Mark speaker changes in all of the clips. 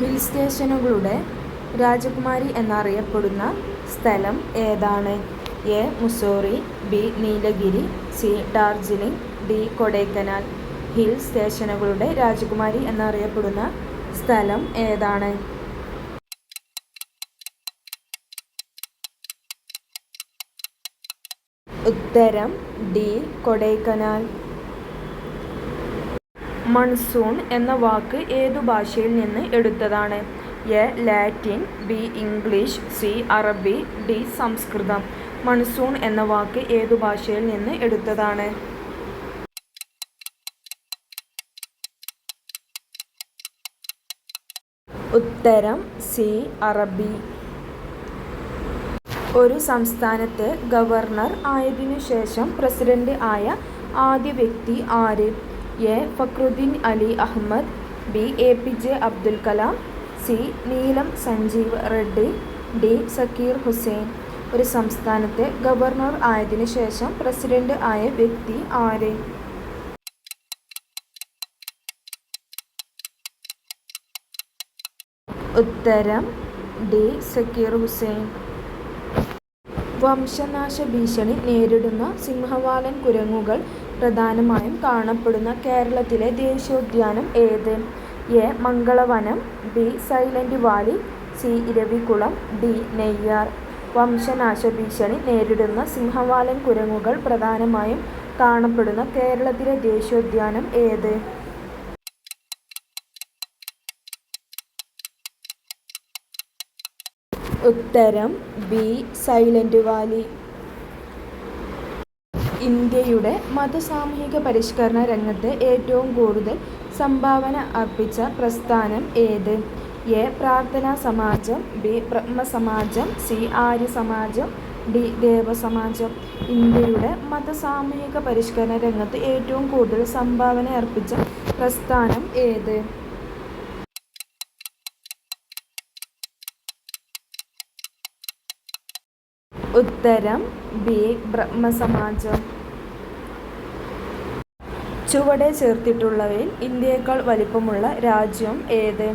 Speaker 1: Hill സ്റ്റേഷനുകളുടെ രാജകുമാരി എന്നറിയപ്പെടുന്ന സ്ഥലം ഏതാണ്? A. Mussoorie, B. Nilgiri, C. Darjeeling, D. Kodaikanal. Hill സ്റ്റേഷനുകളുടെ രാജകുമാരി എന്നറിയപ്പെടുന്ന സ്ഥലം ഏതാണ്? ഉത്തരം ഡി. കൊടൈക്കനാൽ. മൺസൂൺ എന്ന വാക്ക് ഏതു ഭാഷയിൽ നിന്ന് എടുത്തതാണ്? A. Latin, B. English, C. അറബി, ഡി. സംസ്കൃതം. മൺസൂൺ എന്ന വാക്ക് ഏതു ഭാഷയിൽ നിന്ന് എടുത്തതാണ്? ഉത്തരം സി. അറബി. ഒരു സംസ്ഥാനത്ത് ഗവർണർ ആയതിനു ശേഷം പ്രസിഡന്റ് ആയ ആദ്യ വ്യക്തി ആര്? A. Fakhruddin Ali Ahmed, B. APJ. Abdul Kalam, C. Neelam Sanjiva Reddy, D. Zakir Hussain. ഒരു സംസ്ഥാനത്തെ ഗവർണർ ആയതിനു ശേഷം പ്രസിഡന്റ് ആയ വ്യക്തി ആര്? ഉത്തരം ഡി. സക്കീർ ഹുസൈൻ. വംശനാശ ഭീഷണി നേരിടുന്ന സിംഹവാലൻ കുരങ്ങുകൾ പ്രധാനമായും കാണപ്പെടുന്ന കേരളത്തിലെ ദേശീയോദ്യാനം ഏത്? A. Mangalavanam, B. Silent valley, C. Eravikulam, D. Neyyar. വംശനാശ ഭീഷണി നേരിടുന്ന സിംഹവാലൻ കുരങ്ങുകൾ പ്രധാനമായും കാണപ്പെടുന്ന കേരളത്തിലെ ദേശീയോദ്യാനം ഏത്? ഉത്തരം ബി. Silent Valley. ഇന്ത്യയുടെ മതസാമൂഹിക പരിഷ്കരണ രംഗത്ത് ഏറ്റവും കൂടുതൽ സംഭാവന അർപ്പിച്ച പ്രസ്ഥാനം ഏത്? എ. പ്രാർത്ഥനാ സമാജം, ബി. ബ്രഹ്മസമാജം, സി. ആര്യ സമാജം, ഡി. ദേവസമാജം. ഇന്ത്യയുടെ മതസാമൂഹിക പരിഷ്കരണ രംഗത്ത് ഏറ്റവും കൂടുതൽ സംഭാവന അർപ്പിച്ച പ്രസ്ഥാനം ഏത്? ഉത്തരം ബി. ബ്രഹ്മസമാജം. ചുവടെ ചേർത്തിട്ടുള്ളവയിൽ ഇന്ത്യയേക്കാൾ വലിപ്പമുള്ള രാജ്യം ഏത്?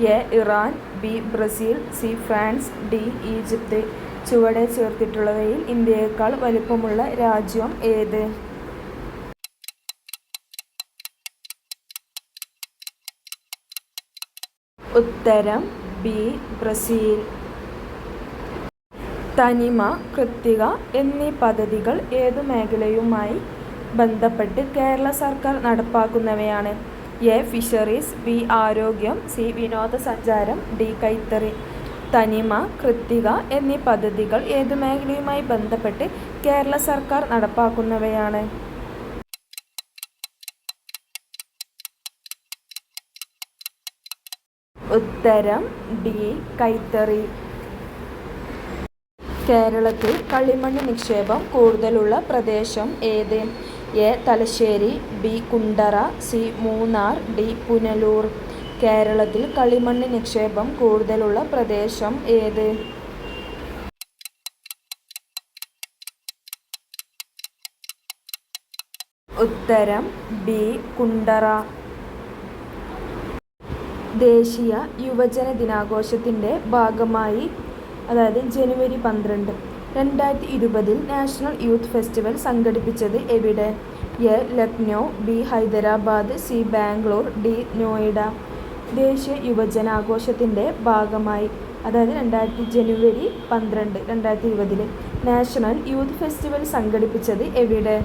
Speaker 1: A. Iran, B. Brazil, C. France, D. Egypt. ചുവടെ ചേർത്തിട്ടുള്ളവയിൽ ഇന്ത്യയേക്കാൾ വലിപ്പമുള്ള രാജ്യം ഏത്? ഉത്തരം ബി. ബ്രസീൽ. തനിമ, കൃത്തിക എന്നീ പദ്ധതികൾ ഏതു മേഖലയുമായി ബന്ധപ്പെട്ട് കേരള സർക്കാർ നടപ്പാക്കുന്നവയാണ്? എ. Fisheries, B. ആരോഗ്യം, സി. വിനോദസഞ്ചാരം, ഡി. കൈത്തറി. തനിമ, കൃത്തിക എന്നീ പദ്ധതികൾ ഏതു മേഖലയുമായി ബന്ധപ്പെട്ട് കേരള സർക്കാർ നടപ്പാക്കുന്നവയാണ്? ഉത്തരം ഡി. കൈത്തറി. കേരളത്തിൽ കളിമണ്ണ് നിക്ഷേപം കൂടുതലുള്ള പ്രദേശം ഏത്? A. Thalassery, B. Kundara, C. Munnar, D. Punalur. കേരളത്തിൽ കളിമണ്ണ് നിക്ഷേപം കൂടുതലുള്ള പ്രദേശം ഏത്? ഉത്തരം ബി. കുണ്ടറ. ദേശീയ യുവജന ദിനാഘോഷത്തിൻ്റെ ഭാഗമായി അതായത് ജനുവരി 12, 2020 നാഷണൽ യൂത്ത് ഫെസ്റ്റിവൽ സംഘടിപ്പിച്ചത് എവിടെ? A. Lucknow, B. Hyderabad, C. Bangalore, D. Noida. ദേശീയ യുവജനാഘോഷത്തിൻ്റെ ഭാഗമായി അതായത് ജനുവരി 12, 2020 നാഷണൽ യൂത്ത് ഫെസ്റ്റിവൽ സംഘടിപ്പിച്ചത് എവിടെ?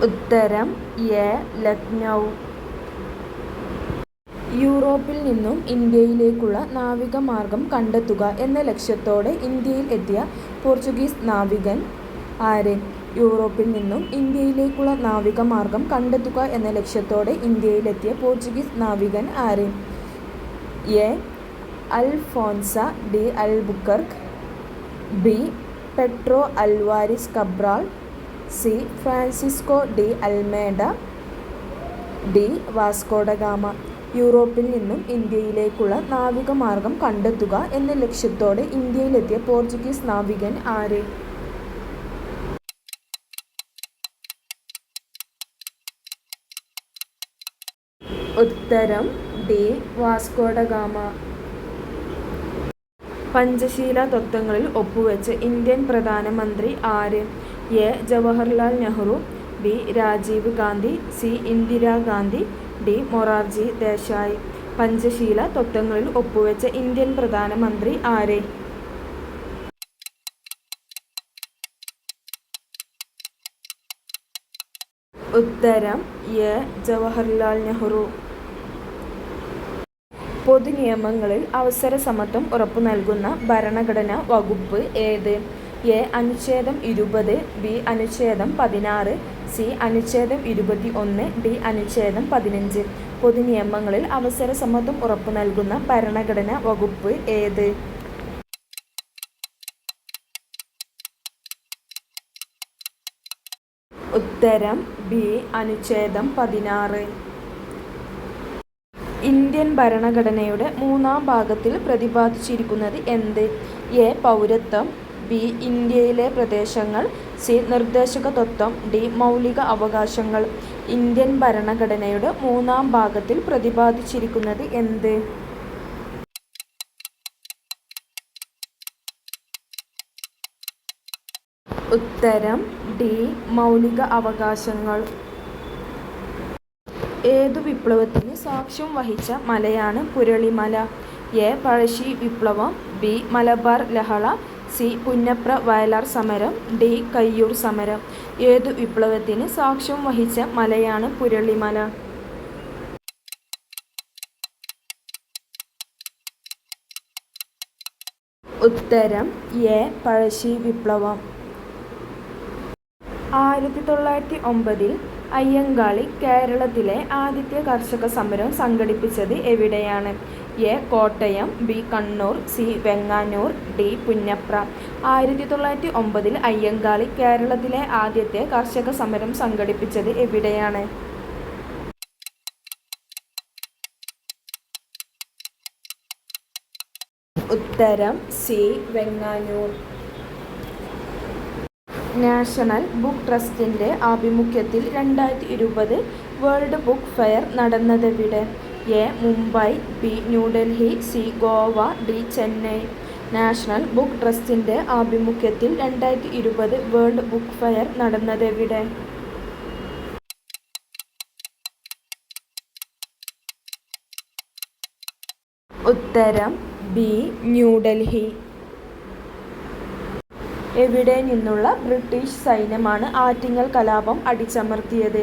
Speaker 1: ഉത്തരം എ. ലക്നൗ. യൂറോപ്പിൽ നിന്നും ഇന്ത്യയിലേക്കുള്ള നാവിക മാർഗം കണ്ടെത്തുക എന്ന ലക്ഷ്യത്തോടെ ഇന്ത്യയിൽ എത്തിയ പോർച്ചുഗീസ് നാവികൻ ആര്? യൂറോപ്പിൽ നിന്നും ഇന്ത്യയിലേക്കുള്ള നാവിക മാർഗം കണ്ടെത്തുക എന്ന ലക്ഷ്യത്തോടെ ഇന്ത്യയിലെത്തിയ പോർച്ചുഗീസ് നാവികൻ ആര്? A. Afonso de Albuquerque, B. Pedro Alvares Cabral, C. Francisco de Almeida, D. Vasco da Gama. യൂറോപ്പിൽ നിന്നും ഇന്ത്യയിലേക്കുള്ള നാവിക മാർഗം കണ്ടെത്തുക എന്ന ലക്ഷ്യത്തോടെ ഇന്ത്യയിലെത്തിയ പോർച്ചുഗീസ് നാവികൻ ആര്? ഉത്തരം ഡി. Vasco da Gama. പഞ്ചശീല തത്വങ്ങളിൽ ഒപ്പുവെച്ച ഇന്ത്യൻ പ്രധാനമന്ത്രി ആര്? A. Jawaharlal Nehru, B. Rajiv Gandhi, C. Indira Gandhi, D. Morarji Desai. Panchsheel തത്വങ്ങളിൽ ഒപ്പുവെച്ച ഇന്ത്യൻ പ്രധാനമന്ത്രി ആര്? ഉത്തരം എ. ജവഹർലാൽ നെഹ്റു. പൊതുനിയമങ്ങളിൽ അവസര സമത്വം ഉറപ്പു നൽകുന്ന ഭരണഘടനാ വകുപ്പ് ഏത്? എ. അനുച്ഛേദം 20, ബി. അനുച്ഛേദം 16, സി. അനുച്ഛേദം 21, ഡി. അനുച്ഛേദം 15. പൊതുനിയമങ്ങളിൽ അവസര സമത്വം ഉറപ്പു നൽകുന്ന ഭരണഘടനാ വകുപ്പ് ഏത്? ഉത്തരം ബി. അനുച്ഛേദം 16. ഇന്ത്യൻ ഭരണഘടനയുടെ 3-ാം ഭാഗത്തിൽ പ്രതിപാദിച്ചിരിക്കുന്നത് എന്ത്? എ. പൗരത്വം, ബി. ഇന്ത്യയിലെ പ്രദേശങ്ങൾ, സി. നിർദ്ദേശക തത്വം, ഡി. മൗലിക അവകാശങ്ങൾ. ഇന്ത്യൻ ഭരണഘടനയുടെ 3-ാം ഭാഗത്തിൽ പ്രതിപാദിച്ചിരിക്കുന്നത് എന്ത്? ഉത്തരം ഡി. മൗലിക അവകാശങ്ങൾ. ഏതു വിപ്ലവത്തിന് സാക്ഷ്യം വഹിച്ച മലയാണ് പുരളിമല? എ. പഴശ്ശി വിപ്ലവം, ബി. മലബാർ ലഹള, സി. പുന്നപ്ര വയലാർ സമരം, ഡി. കയ്യൂർ സമരം. ഏതു വിപ്ലവത്തിന് സാക്ഷ്യം വഹിച്ച മലയാണ് പുരളിമല? ഉത്തരം എ. പഴശ്ശി വിപ്ലവം. 1909 അയ്യങ്കാളി കേരളത്തിലെ ആദ്യത്തെ കർഷക സമരം സംഘടിപ്പിച്ചത് എവിടെയാണ്? A. Kottayam, B. Kannur, C. Venganoor, D. Punnapra. 1909 Ayyankali കേരളത്തിലെ ആദ്യത്തെ കർഷക സമരം സംഘടിപ്പിച്ചത് എവിടെയാണ്? ഉത്തരം സി. വെങ്ങാനൂർ. നാഷണൽ ബുക്ക് ട്രസ്റ്റിൻ്റെ ആഭിമുഖ്യത്തിൽ 2020 വേൾഡ് ബുക്ക് ഫെയർ നടന്നതെവിടെ? A. Mumbai, B. New Delhi, C. Goa, D. Chennai. National book ട്രസ്റ്റിൻ്റെ ആഭിമുഖ്യത്തിൽ 2020 വേൾഡ് ബുക്ക് ഫെയർ നടന്നതെവിടെ? ഉത്തരം ബി. ന്യൂഡൽഹി. എവിടെ നിന്നുള്ള ബ്രിട്ടീഷ് സൈന്യമാണ് ആറ്റിങ്ങൽ കലാപം അടിച്ചമർത്തിയത്?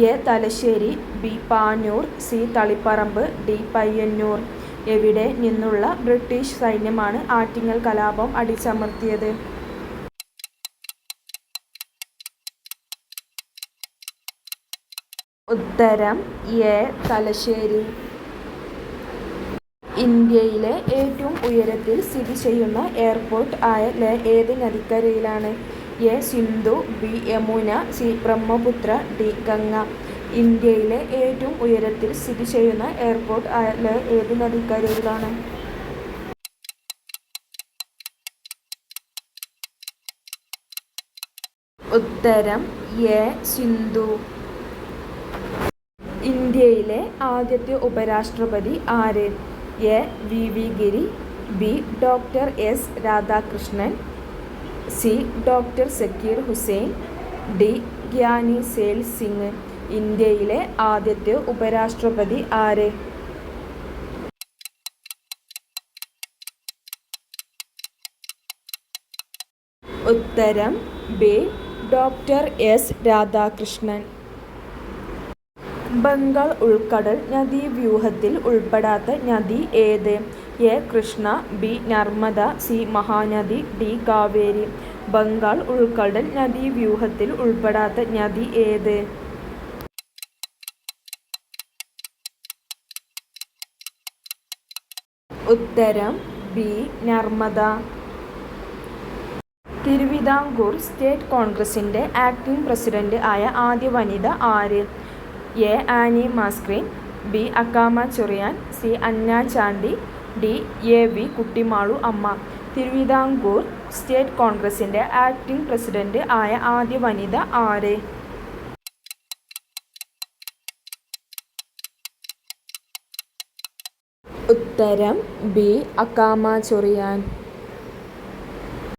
Speaker 1: A. Thalassery, B. Panoor, C. Taliparamba, D. Payyanur. എവിടെ നിന്നുള്ള ബ്രിട്ടീഷ് സൈന്യമാണ് ആറ്റിങ്ങൽ കലാപം അടിച്ചമർത്തിയത്? ഉത്തരം എ. തലശ്ശേരി. ഇന്ത്യയിലെ ഏറ്റവും ഉയരത്തിൽ സ്ഥിതി ചെയ്യുന്ന എയർപോർട്ട് ആയ ഏത് നദിക്കരയിലാണ്? A. Sindhu, B. Yamuna, C. Brahmaputra, D. Ganga. ഇന്ത്യയിലെ ഏറ്റവും ഉയരത്തിൽ സ്ഥിതി ചെയ്യുന്ന എയർപോർട്ട് ആയ ഏത് നദിക്കരയിലാണ്? ഉത്തരം എ. സിന്ധു. ഇന്ത്യയിലെ ആദ്യത്തെ ഉപരാഷ്ട്രപതി ആര്? A. V. V. Giri, B. Doctor S. Radhakrishnan, C. Doctor Zakir Hussain, D. Giani Zail Singh. ഇന്ത്യയിലെ ആദ്യത്തെ ഉപരാഷ്ട്രപതി ആര്? ഉത്തരം B. Doctor S. Radhakrishnan. Bengal ഉൾക്കടൽ നദീവ്യൂഹത്തിൽ ഉൾപ്പെടാത്ത നദി ഏത്? A. Krishna, B. Narmada, C. Mahanadi, D. Kaveri. Bengal ഉൾക്കടൽ നദീവ്യൂഹത്തിൽ ഉൾപ്പെടാത്ത നദി ഏത്? ഉത്തരം ബി. നർമ്മദ. തിരുവിതാംകൂർ സ്റ്റേറ്റ് കോൺഗ്രസിൻ്റെ ആക്ടിംഗ് പ്രസിഡന്റ് ആയ ആദ്യ വനിത ആര്? A. Annie Mascarene, B. Accamma Cherian, C. Anna Chandy, D. A. V. Kuttimalu അമ്മ. തിരുവിതാംകൂർ സ്റ്റേറ്റ് കോൺഗ്രസിൻ്റെ ആക്ടിംഗ് പ്രസിഡന്റ് ആയ ആദ്യ വനിത ആര്? ഉത്തരം ബി. അക്കാമ ചൊറിയാൻ.